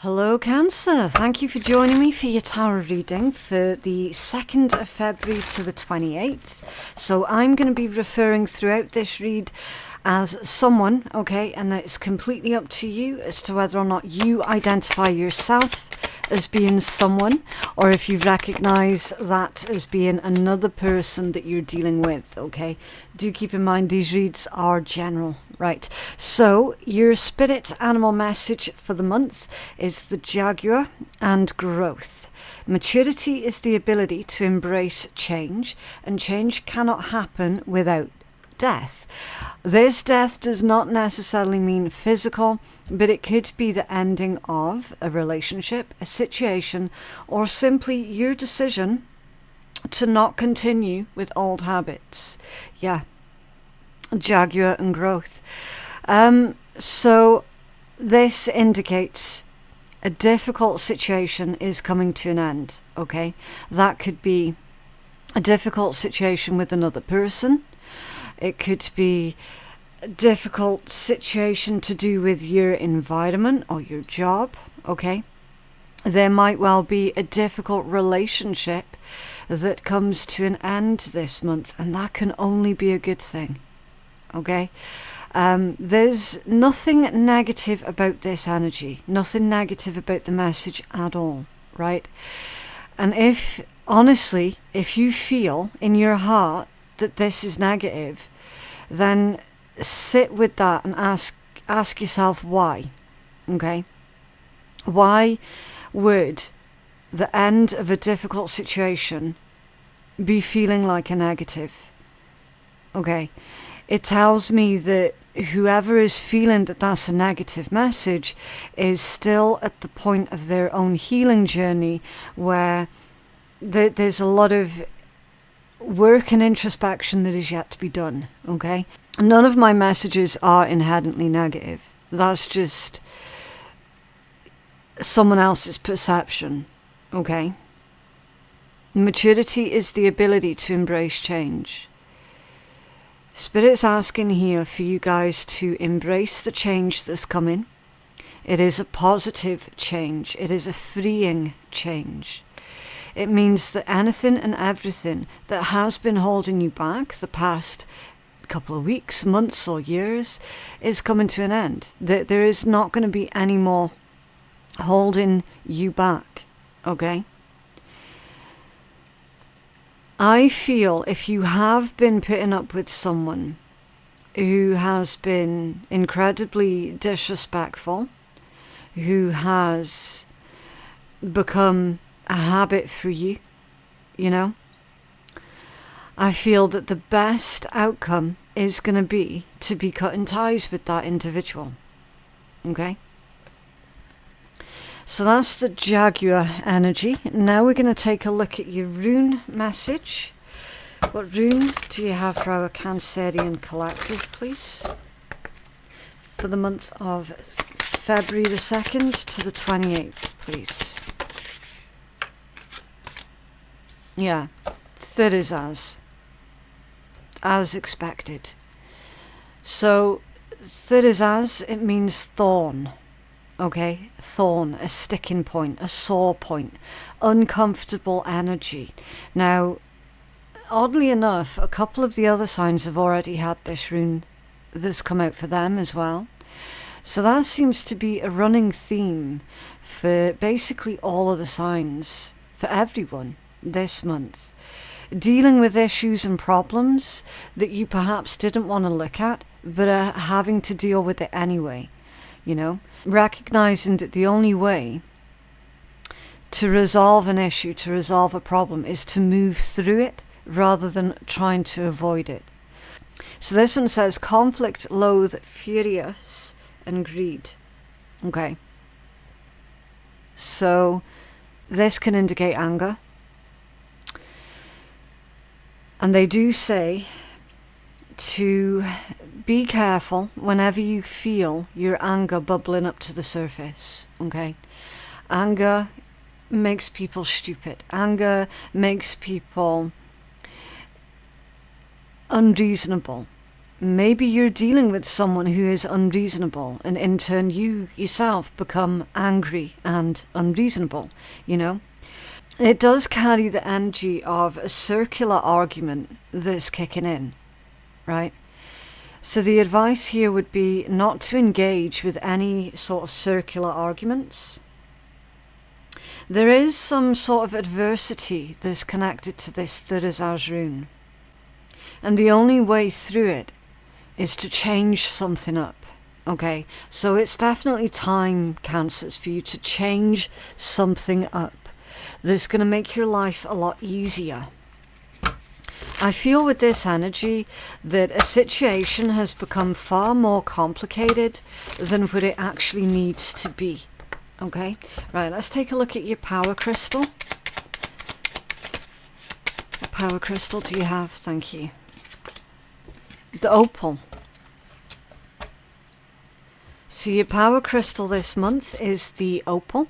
Hello Cancer, thank you for joining me for your tarot reading for the 2nd of February to the 28th. So I'm going to be referring throughout this read as someone, okay, and it's completely up to you as to whether or not you identify yourself as being someone or if you recognize that as being another person that you're dealing with, okay. Do keep in mind these reads are general. Right, so your spirit animal message for the month is the Jaguar and growth. Maturity is the ability to embrace change, and change cannot happen without death. This death does not necessarily mean physical, but it could be the ending of a relationship, a situation, or simply your decision to not continue with old habits. Yeah. Jaguar and growth. So this indicates a difficult situation is coming to an end, okay? That could be a difficult situation with another person. It could be a difficult situation to do with your environment or your job, okay? There might well be a difficult relationship that comes to an end this month, and that can only be a good thing. Okay, there's nothing negative about this energy, nothing negative about the message at all, right? And if, honestly, if you feel in your heart that this is negative, then sit with that and ask yourself why, okay? Why would the end of a difficult situation be feeling like a negative? Okay. It tells me that whoever is feeling that that's a negative message is still at the point of their own healing journey where there's a lot of work and introspection that is yet to be done, okay? None of my messages are inherently negative. That's just someone else's perception, okay? Maturity is the ability to embrace change. Spirit's asking here for you guys to embrace the change that's coming. It is a positive change. It is a freeing change. It means that anything and everything that has been holding you back the past couple of weeks, months or years is coming to an end. There is not going to be any more holding you back, okay? I feel if you have been putting up with someone who has been incredibly disrespectful, who has become a habit for you, you know, I feel that the best outcome is going to be cutting ties with that individual, okay? So that's the Jaguar energy. Now we're going to take a look at your rune message. What rune do you have for our Cancerian collective, please? For the month of February the 2nd to the 28th, please. Yeah, that is as expected. So, that is as, it means thorn. Okay, thorn, a sticking point, a sore point, uncomfortable energy. Now, oddly enough, a couple of the other signs have already had this rune that's come out for them as well. So that seems to be a running theme for basically all of the signs, for everyone this month. Dealing with issues and problems that you perhaps didn't want to look at, but are having to deal with it anyway. You know, recognizing that the only way to resolve an issue, to resolve a problem, is to move through it rather than trying to avoid it. So this one says conflict, loathe, furious, and greed. Okay. So this can indicate anger. And they do say to be careful whenever you feel your anger bubbling up to the surface, okay? Anger makes people stupid. Anger makes people unreasonable, Maybe you're dealing with someone who is unreasonable, and in turn you yourself become angry and unreasonable, you know. It does carry the energy of a circular argument that's kicking in, right? So the advice here would be not to engage with any sort of circular arguments. There is some sort of adversity that's connected to this Thursday rune. And the only way through it is to change something up. Okay, so it's definitely time, Cancers, for you to change something up that's going to make your life a lot easier. I feel with this energy that a situation has become far more complicated than what it actually needs to be. Okay, right, let's take a look at your power crystal. What power crystal do you have? Thank you. The opal. So your power crystal this month is the opal.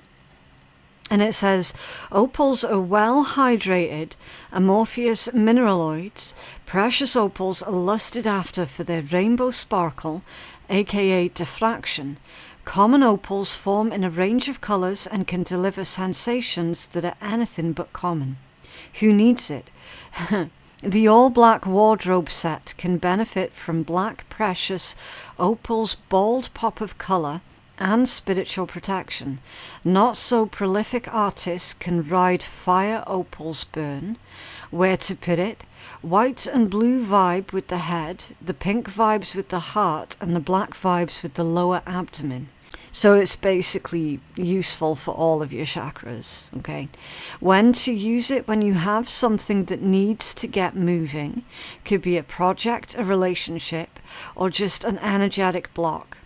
And it says, opals are well hydrated, amorphous mineraloids. Precious opals are lusted after for their rainbow sparkle, aka diffraction. Common opals form in a range of colours and can deliver sensations that are anything but common. Who needs it? The all-black wardrobe set can benefit from black precious opal's bold pop of colour and spiritual protection. Not so prolific artists can ride fire opals burn. Where to put it? White and blue vibe with the head, the pink vibes with the heart, and the black vibes with the lower abdomen. So it's basically useful for all of your chakras, okay? When to use it? When you have something that needs to get moving. Could be a project, a relationship, or just an energetic block.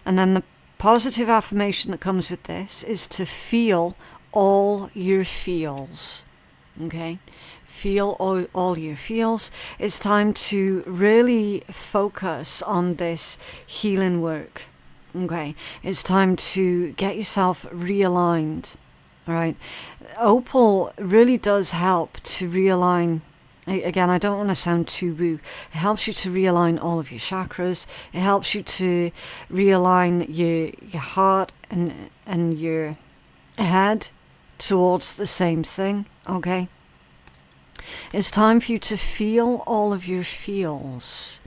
And then the positive affirmation that comes with this is to feel all your feels, okay? Feel all your feels. It's time to really focus on this healing work. Okay, it's time to get yourself realigned. All right, opal really does help to realign. Again, I don't want to sound too woo. It helps you to realign all of your chakras. It helps you to realign your heart and your head towards the same thing. Okay, it's time for you to feel all of your feels.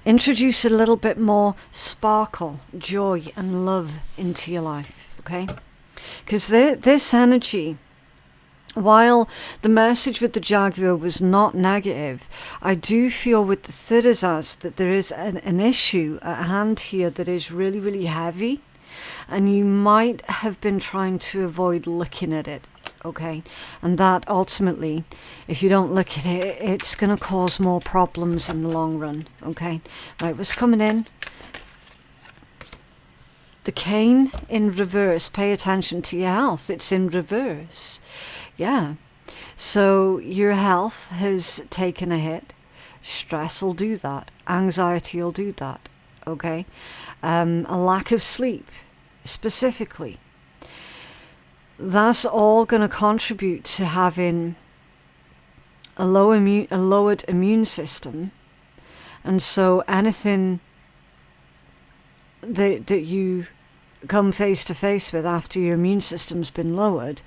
Introduce a little bit more sparkle, joy, and love into your life, okay? Because this energy, while the message with the Jaguar was not negative, I do feel with the Thursday that there is an issue at hand here that is really, really heavy, and you might have been trying to avoid looking at it. Okay, and that ultimately, if you don't look at it, it's going to cause more problems in the long run. Okay, right, what's coming in? The cane in reverse. Pay attention to your health. It's in reverse. Yeah, so your health has taken a hit. Stress will do that. Anxiety will do that. Okay, a lack of sleep specifically. That's all going to contribute to having a lowered immune system. And so anything that you come face to face with after your immune system's been lowered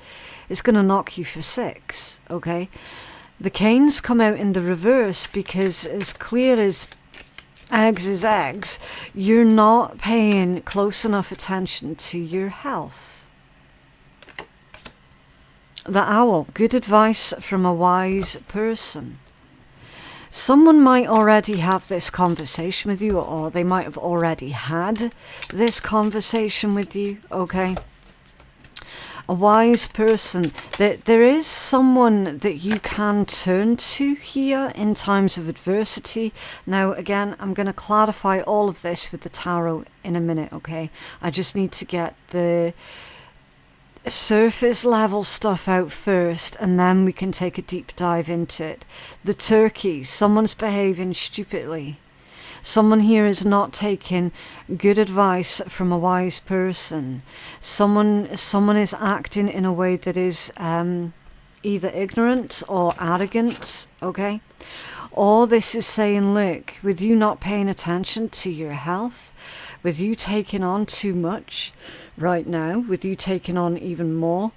is going to knock you for 6, okay? The canes come out in the reverse because as clear as eggs is eggs, you're not paying close enough attention to your health. The owl, good advice from a wise person. Someone might already have this conversation with you, or they might have already had this conversation with you, okay? A wise person, that there is someone that you can turn to here in times of adversity. Now, again, I'm going to clarify all of this with the tarot in a minute, okay? I just need to get the surface level stuff out first, and then we can take a deep dive into it. The turkey, someone's behaving stupidly. Someone here is not taking good advice from a wise person. Someone is acting in a way that is either ignorant or arrogant, okay? Or this is saying, look, with you not paying attention to your health, with you taking on too much right now, with you taking on even more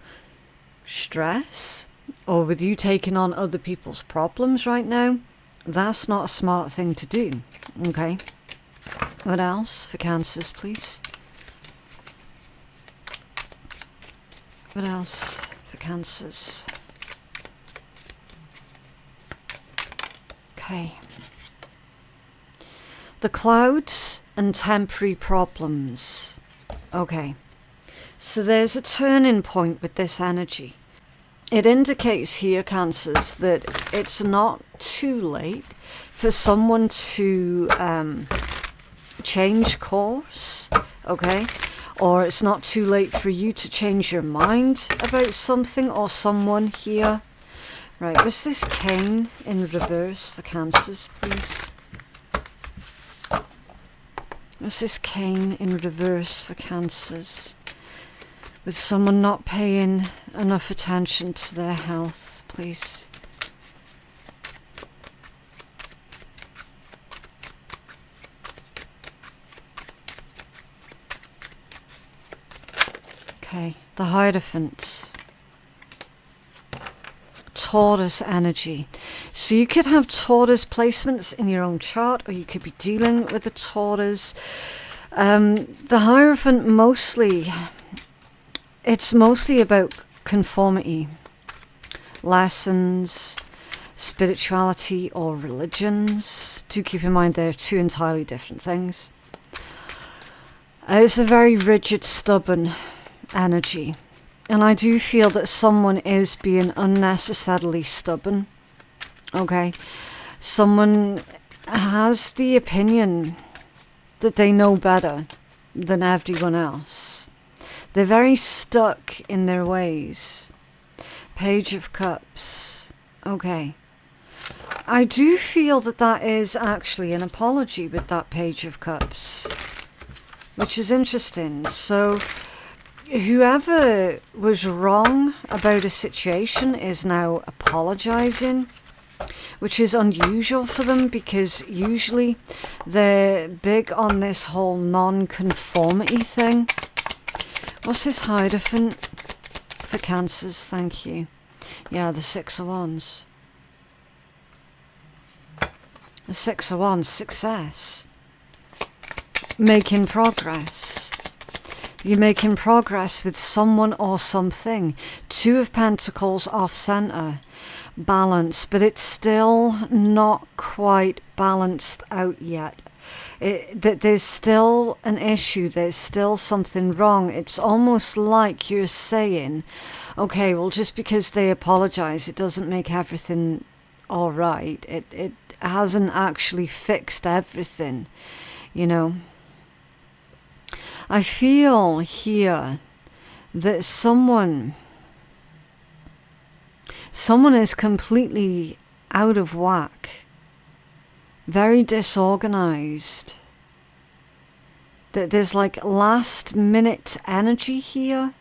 stress, or with you taking on other people's problems right now, that's not a smart thing to do. Okay? What else for Cancers, please? What else for Cancers? Okay. The clouds and temporary problems. Okay. So there's a turning point with this energy. It indicates here, Cancers, that it's not too late for someone to change course, okay? Or it's not too late for you to change your mind about something or someone here. Right, was this Cane in reverse for Cancers, please? Was this Cane in reverse for Cancers? With someone not paying enough attention to their health, please. Okay, the Hierophant. Taurus energy. So you could have Taurus placements in your own chart, or you could be dealing with the Taurus. The Hierophant mostly, it's mostly about conformity, lessons, spirituality, or religions. Do keep in mind they're two entirely different things. It's a very rigid, stubborn energy. And I do feel that someone is being unnecessarily stubborn. Okay? Someone has the opinion that they know better than everyone else. They're very stuck in their ways. Page of Cups. Okay. I do feel that that is actually an apology with that Page of Cups, which is interesting. So whoever was wrong about a situation is now apologizing, which is unusual for them, because usually they're big on this whole non-conformity thing. What's this Hierophant for Cancers? Thank you. Yeah, the Six of Wands. The Six of Wands, success. Making progress. You're making progress with someone or something. Two of Pentacles off center. Balance, but it's still not quite balanced out yet. There's still an issue. There's still something wrong. It's almost like you're saying, okay, well, just because they apologize, it doesn't make everything all right. It hasn't actually fixed everything, you know. I feel here that someone is completely out of whack, very disorganized. That there's like last minute energy here.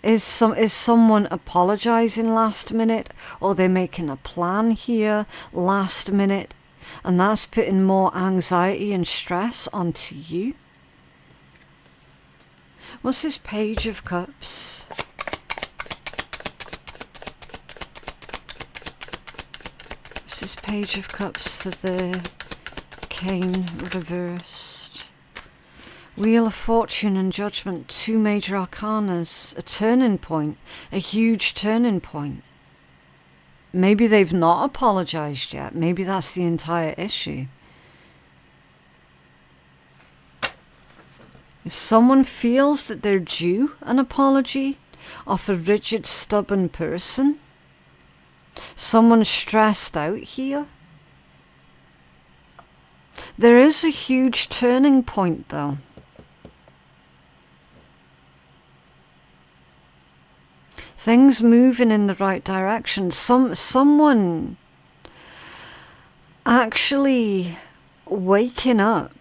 Is someone apologizing last minute, or they're making a plan here last minute, and that's putting more anxiety and stress onto you? What's this Page of Cups? What's this Page of Cups for the Cane reversed? Wheel of Fortune and Judgment, two major arcanas, a turning point, a huge turning point. Maybe they've not apologized yet. Maybe that's the entire issue. If someone feels that they're due an apology of a rigid, stubborn person, someone stressed out here. There is a huge turning point, though. Things moving in the right direction. Someone actually waking up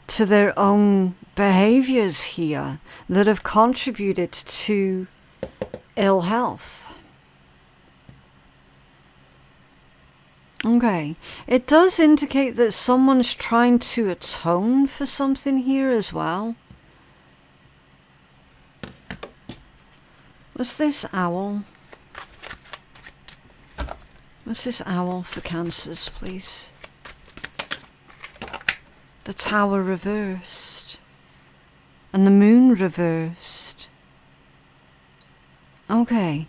to their own behaviors here that have contributed to ill health. Okay. It does indicate that someone's trying to atone for something here as well. What's this owl? What's this owl for Cancers, please? The Tower reversed. And the Moon reversed. Okay.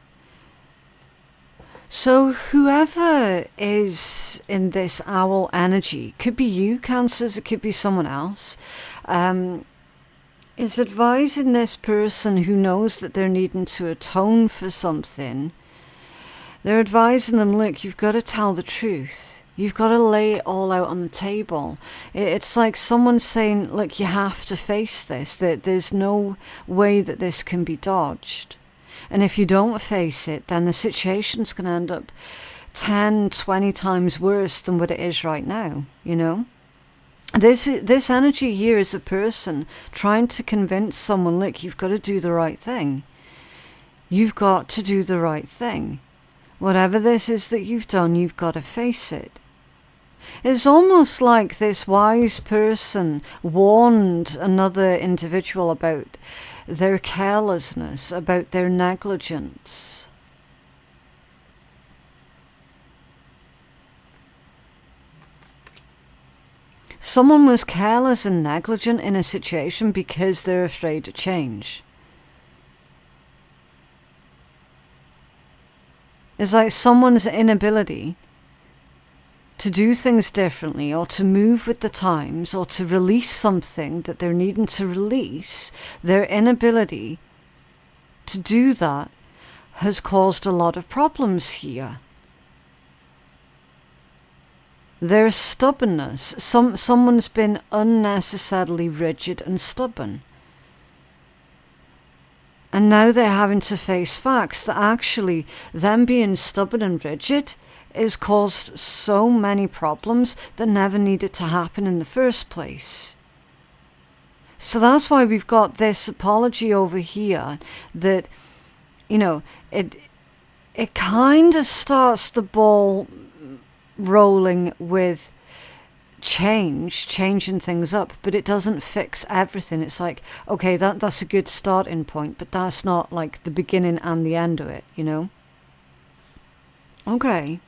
So whoever is in this owl energy, could be you, Cancers, it could be someone else, is advising this person who knows that they're needing to atone for something. They're advising them, look, you've got to tell the truth. You've got to lay it all out on the table. It's like someone saying, look, you have to face this. That there's no way that this can be dodged. And if you don't face it, then the situation's going to end up 10, 20 times worse than what it is right now, you know? This energy here is a person trying to convince someone, look, you've got to do the right thing. You've got to do the right thing. Whatever this is that you've done, you've got to face it. It's almost like this wise person warned another individual about their carelessness, about their negligence. Someone was careless and negligent in a situation because they're afraid to change. It's like someone's inability to do things differently, or to move with the times, or to release something that they're needing to release. Their inability to do that has caused a lot of problems here. Their stubbornness, someone's been unnecessarily rigid and stubborn. And now they're having to face facts that actually them being stubborn and rigid has caused so many problems that never needed to happen in the first place. So that's why we've got this apology over here that, you know, it kind of starts the ball rolling with changing things up, but it doesn't fix everything. It's like, okay, that's a good starting point, but that's not like the beginning and the end of it, you know? Okay.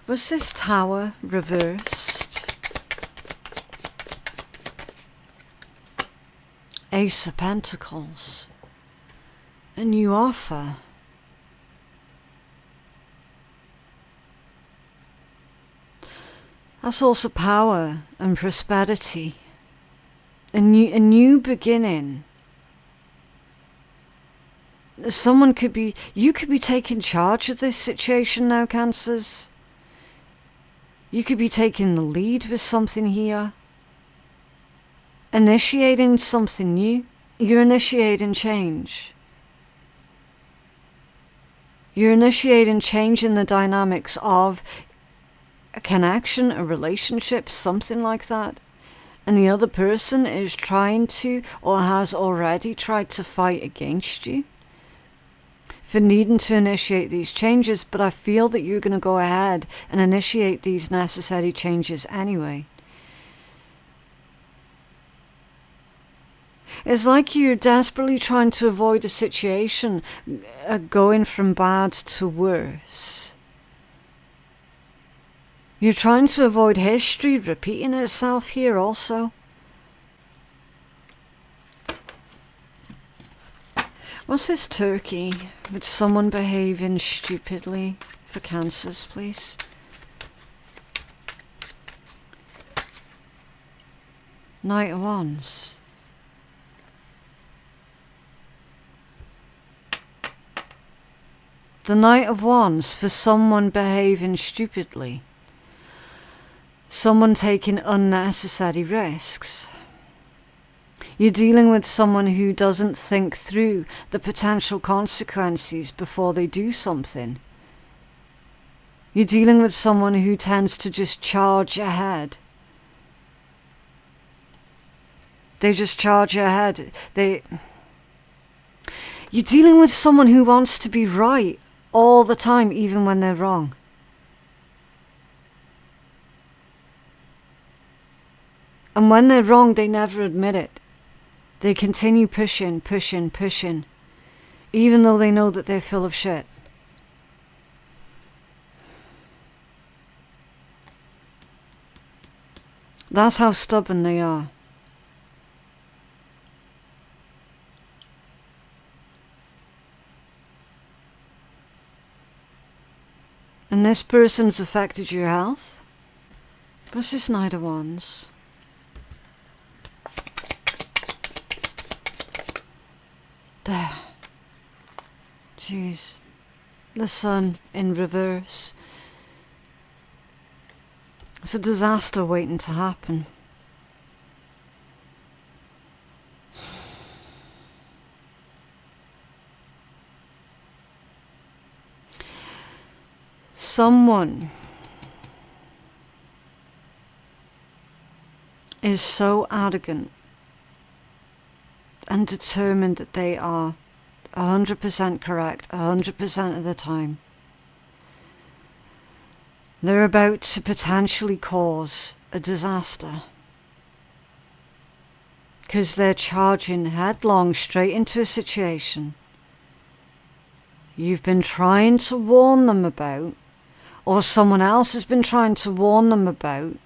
Was this Tower reversed? Ace of Pentacles. A new offer. That's also power and prosperity. A new beginning. You could be taking charge of this situation now, Cancers. You could be taking the lead with something here. Initiating something new. You're initiating change. You're initiating change in the dynamics of a connection, a relationship, something like that. And the other person is trying to, or has already tried to fight against you for needing to initiate these changes, but I feel that you're going to go ahead and initiate these necessary changes anyway. It's like you're desperately trying to avoid a situation going from bad to worse. You're trying to avoid history repeating itself here also. What's this turkey with someone behaving stupidly for Cancers, please? Knight of Wands. The Knight of Wands for someone behaving stupidly. Someone taking unnecessary risks. You're dealing with someone who doesn't think through the potential consequences before they do something. You're dealing with someone who tends to just charge ahead. They just charge ahead. You're dealing with someone who wants to be right all the time, even when they're wrong. And when they're wrong, they never admit it. They continue pushing, pushing, pushing, even though they know that they're full of shit. That's how stubborn they are. And this person's affected your health? What's this Knight of Wands? There. Jeez. The Sun in reverse. It's a disaster waiting to happen. Someone is so arrogant and determined that they are 100% correct 100% of the time. They're about to potentially cause a disaster because they're charging headlong straight into a situation you've been trying to warn them about, or someone else has been trying to warn them about,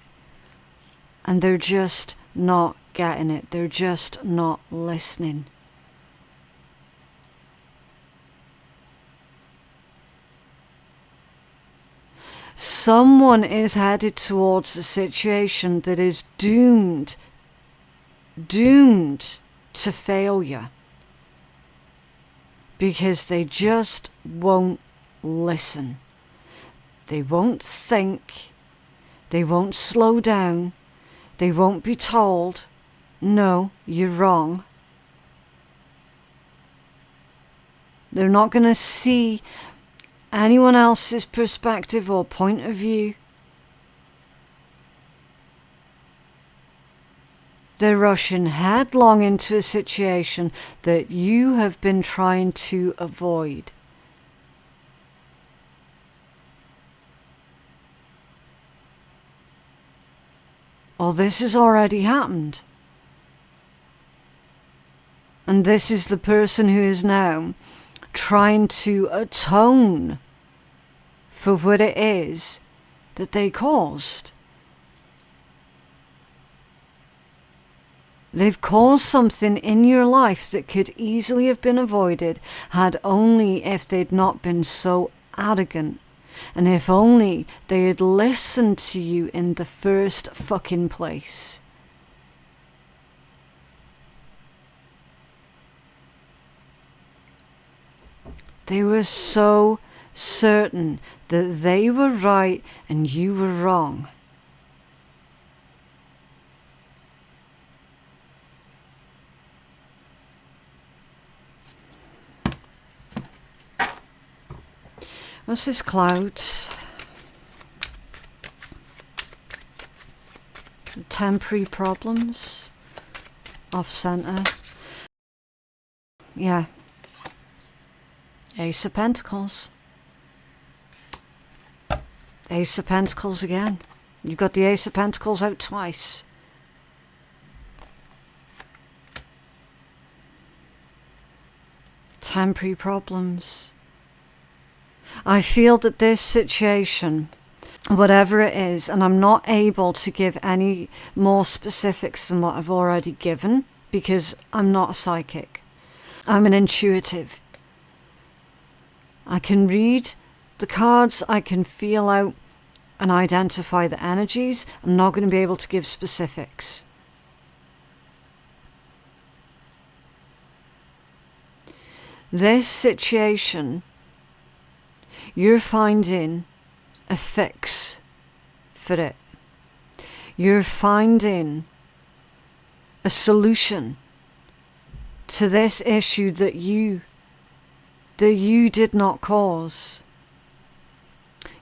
and they're just not getting it. They're just not listening. Someone is headed towards a situation that is doomed to failure because they just won't listen. They won't think. They won't slow down. They won't be told, no, you're wrong. They're not going to see anyone else's perspective or point of view. They're rushing headlong into a situation that you have been trying to avoid. Well, this has already happened. And this is the person who is now trying to atone for what it is that they caused. They've caused something in your life that could easily have been avoided had only if they'd not been so arrogant. And if only they had listened to you in the first fucking place. They were so certain that they were right and you were wrong. What's this? Clouds? Temporary problems? Off center? Yeah. Ace of Pentacles. Ace of Pentacles again. You've got the Ace of Pentacles out twice. Temporary problems. I feel that this situation, whatever it is, and I'm not able to give any more specifics than what I've already given because I'm not a psychic. I'm an intuitive. I can read the cards, I can feel out and identify the energies. I'm not going to be able to give specifics. This situation, you're finding a fix for it. You're finding a solution to this issue that you did not cause.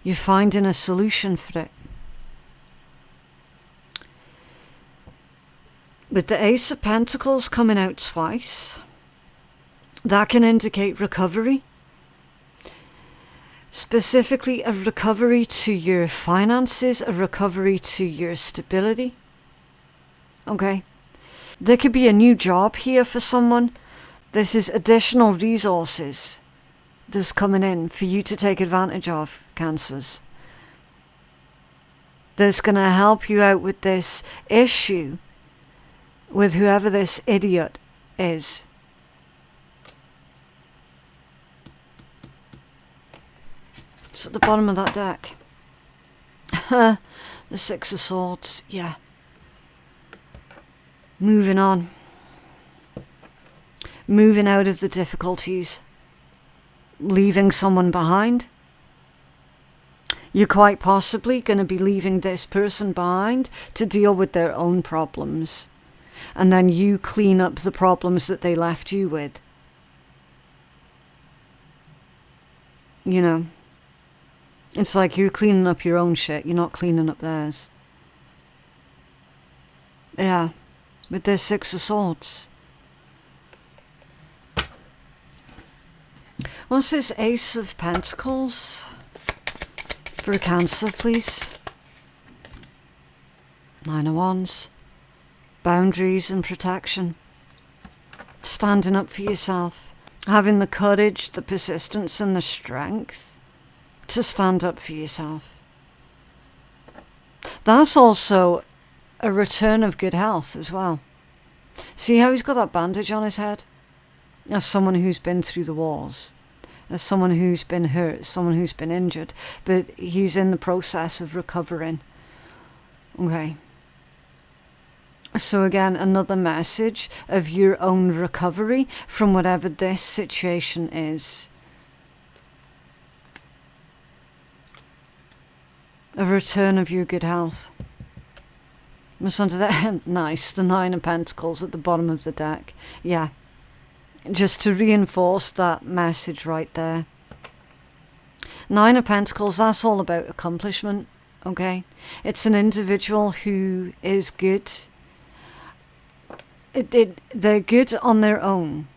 You're finding a solution for it. With the Ace of Pentacles coming out twice, that can indicate recovery. Specifically, a recovery to your finances, a recovery to your stability. Okay? There could be a new job here for someone. This is additional resources that's coming in for you to take advantage of, Cancers. That's going to help you out with this issue with whoever this idiot is. It's at the bottom of that deck. The Six of Swords, yeah. Moving on. Moving out of the difficulties. Leaving someone behind. You're quite possibly going to be leaving this person behind to deal with their own problems. And then you clean up the problems that they left you with. You know. It's like you're cleaning up your own shit. You're not cleaning up theirs. Yeah. With this Six of Swords. What's this Ace of Pentacles? For a Cancer, please. Nine of Wands. Boundaries and protection. Standing up for yourself. Having the courage, the persistence and the strength to stand up for yourself. That's also a return of good health as well. See how he's got that bandage on his head? As someone who's been through the wars. As someone who's been hurt, someone who's been injured. But he's in the process of recovering. Okay. So again, another message of your own recovery from whatever this situation is. A return of your good health. What's under that? Nice, the Nine of Pentacles at the bottom of the deck. Yeah. Just to reinforce that message right there. Nine of Pentacles, that's all about accomplishment, okay? It's an individual who is good. They're good on their own.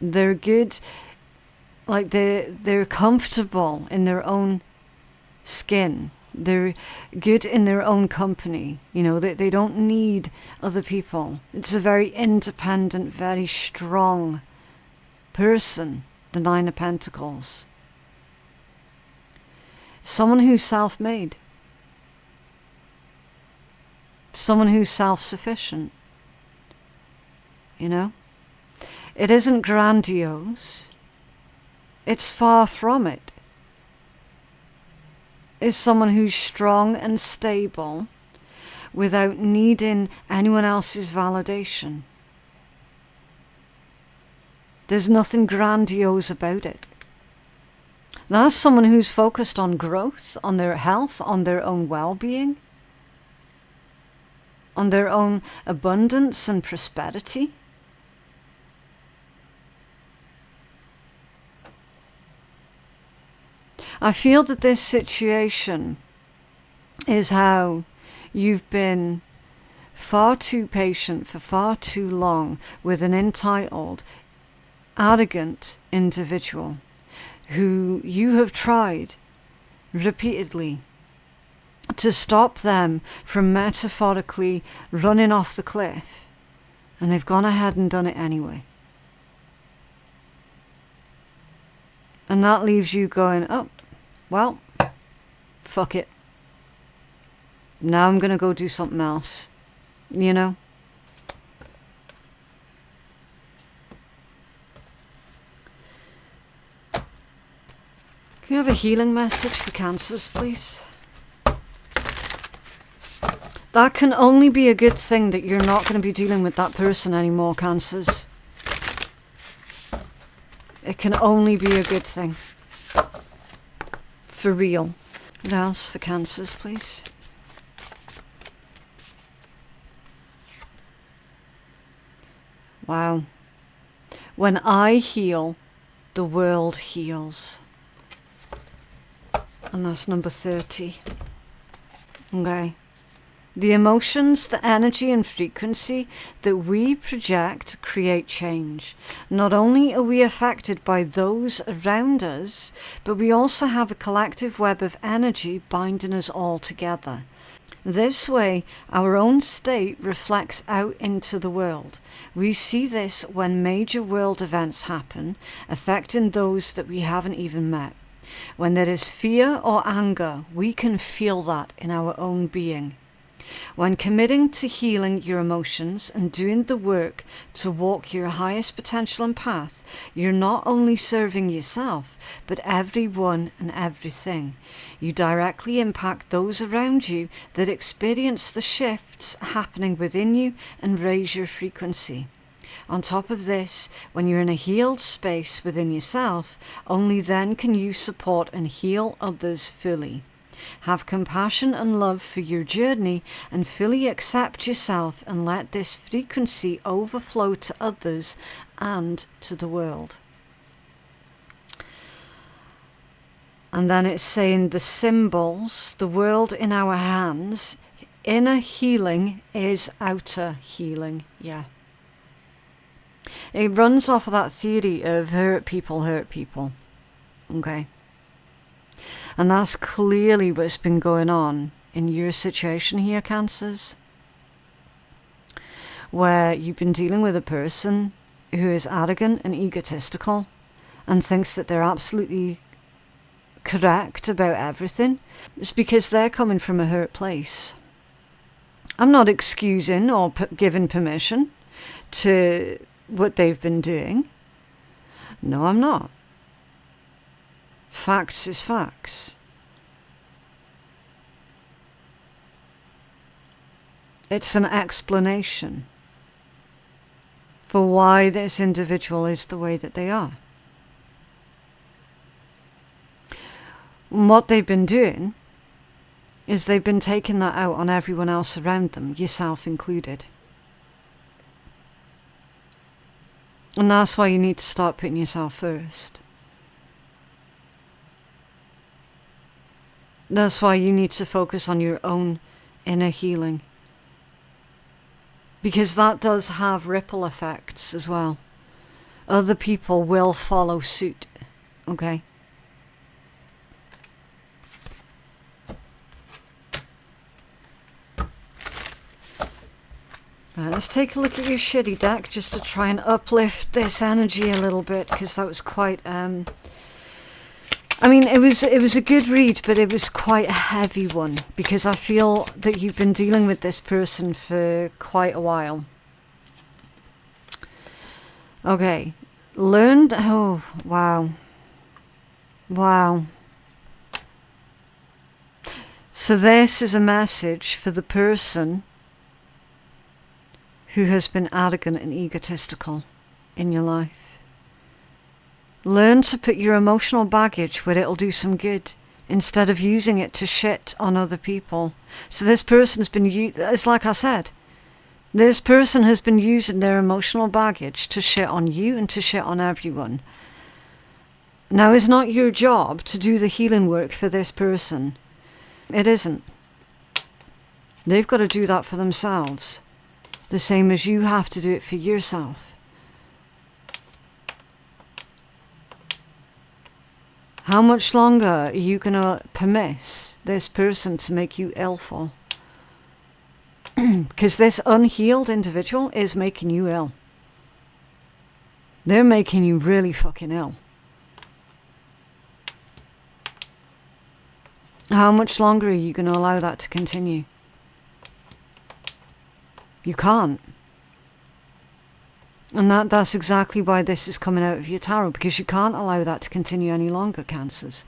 They're good, like they're comfortable in their own skin. They're good in their own company. You know, they don't need other people. It's a very independent, very strong person, the Nine of Pentacles. Someone who's self-made. Someone who's self-sufficient. You know? It isn't grandiose. It's far from it. Is someone who's strong and stable without needing anyone else's validation. There's nothing grandiose about it. That's someone who's focused on growth, on their health, on their own well-being, on their own abundance and prosperity. I feel that this situation is how you've been far too patient for far too long with an entitled, arrogant individual who you have tried repeatedly to stop them from metaphorically running off the cliff, and they've gone ahead and done it anyway. And that leaves you going, oh, well, fuck it. Now I'm going to go do something else, you know? Can you have a healing message for Cancers, please? That can only be a good thing that you're not going to be dealing with that person anymore, Cancers. It can only be a good thing. For real. What else for Cancers, please? Wow. When I heal, the world heals. And that's number 30. Okay. The emotions, the energy and frequency that we project create change. Not only are we affected by those around us, but we also have a collective web of energy binding us all together. This way, our own state reflects out into the world. We see this when major world events happen, affecting those that we haven't even met. When there is fear or anger, we can feel that in our own being. When committing to healing your emotions and doing the work to walk your highest potential and path, you're not only serving yourself, but everyone and everything. You directly impact those around you that experience the shifts happening within you and raise your frequency. On top of this, when you're in a healed space within yourself, only then can you support and heal others fully. Have compassion and love for your journey and fully accept yourself, and let this frequency overflow to others and to the world. And then it's saying the symbols, the world in our hands, inner healing is outer healing. Yeah. It runs off of that theory of hurt people hurt people. Okay. And that's clearly what's been going on in your situation here, Cancers. Where you've been dealing with a person who is arrogant and egotistical and thinks that they're absolutely correct about everything. It's because they're coming from a hurt place. I'm not excusing or giving permission to what they've been doing. No, I'm not. Facts is facts. It's an explanation for why this individual is the way that they are. And what they've been doing is they've been taking that out on everyone else around them, yourself included. And that's why you need to start putting yourself first. That's why you need to focus on your own inner healing. Because that does have ripple effects as well. Other people will follow suit. Okay? Right, let's take a look at your shitty deck just to try and uplift this energy a little bit, because that was quite I mean, it was a good read, but it was quite a heavy one, because I feel that you've been dealing with this person for quite a while. Okay. Learned... Oh, wow. Wow. So this is a message for the person who has been arrogant and egotistical in your life. Learn to put your emotional baggage where it'll do some good, instead of using it to shit on other people. So this person has been, it's like I said, this person has been using their emotional baggage to shit on you and to shit on everyone. Now, it's not your job to do the healing work for this person. It isn't. They've got to do that for themselves, the same as you have to do it for yourself. How much longer are you going to permit this person to make you ill for? Because this unhealed individual is making you ill. They're making you really fucking ill. How much longer are you going to allow that to continue? You can't. And that's exactly why this is coming out of your tarot, because you can't allow that to continue any longer, Cancers.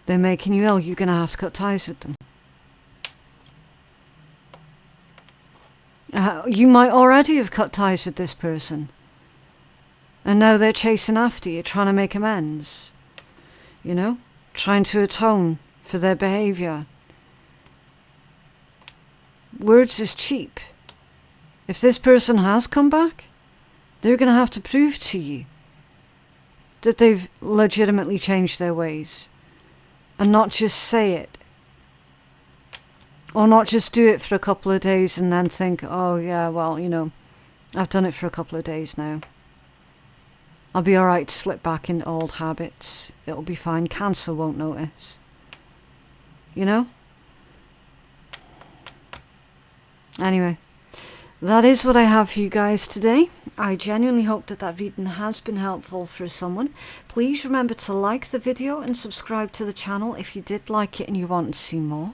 They're making you ill. You're going to have to cut ties with them. You might already have cut ties with this person. And now they're chasing after you, trying to make amends. You know? Trying to atone for their behaviour. Words is cheap. If this person has come back, they're going to have to prove to you that they've legitimately changed their ways. And not just say it. Or not just do it for a couple of days and then think, oh yeah, well, you know, I've done it for a couple of days now. I'll be alright to slip back into old habits. It'll be fine. Cancer won't notice. You know? Anyway, that is what I have for you guys today. I genuinely hope that that reading has been helpful for someone. Please remember to like the video and subscribe to the channel if you did like it and you want to see more.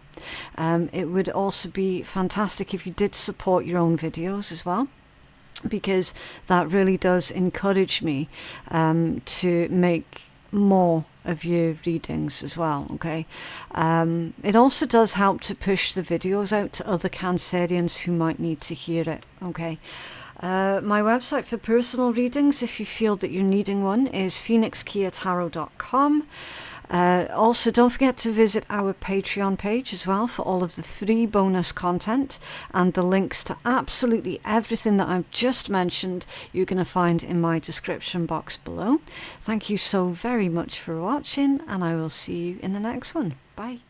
It would also be fantastic if you did support your own videos as well, because that really does encourage me to make more of your readings as well, okay? It also does help to push the videos out to other Cancerians who might need to hear it, okay? My website for personal readings, if you feel that you're needing one, is phoenixkeiatarot.com. Also, don't forget to visit our Patreon page as well for all of the free bonus content, and the links to absolutely everything that I've just mentioned you're going to find in my description box below. Thank you so very much for watching, and I will see you in the next one. Bye.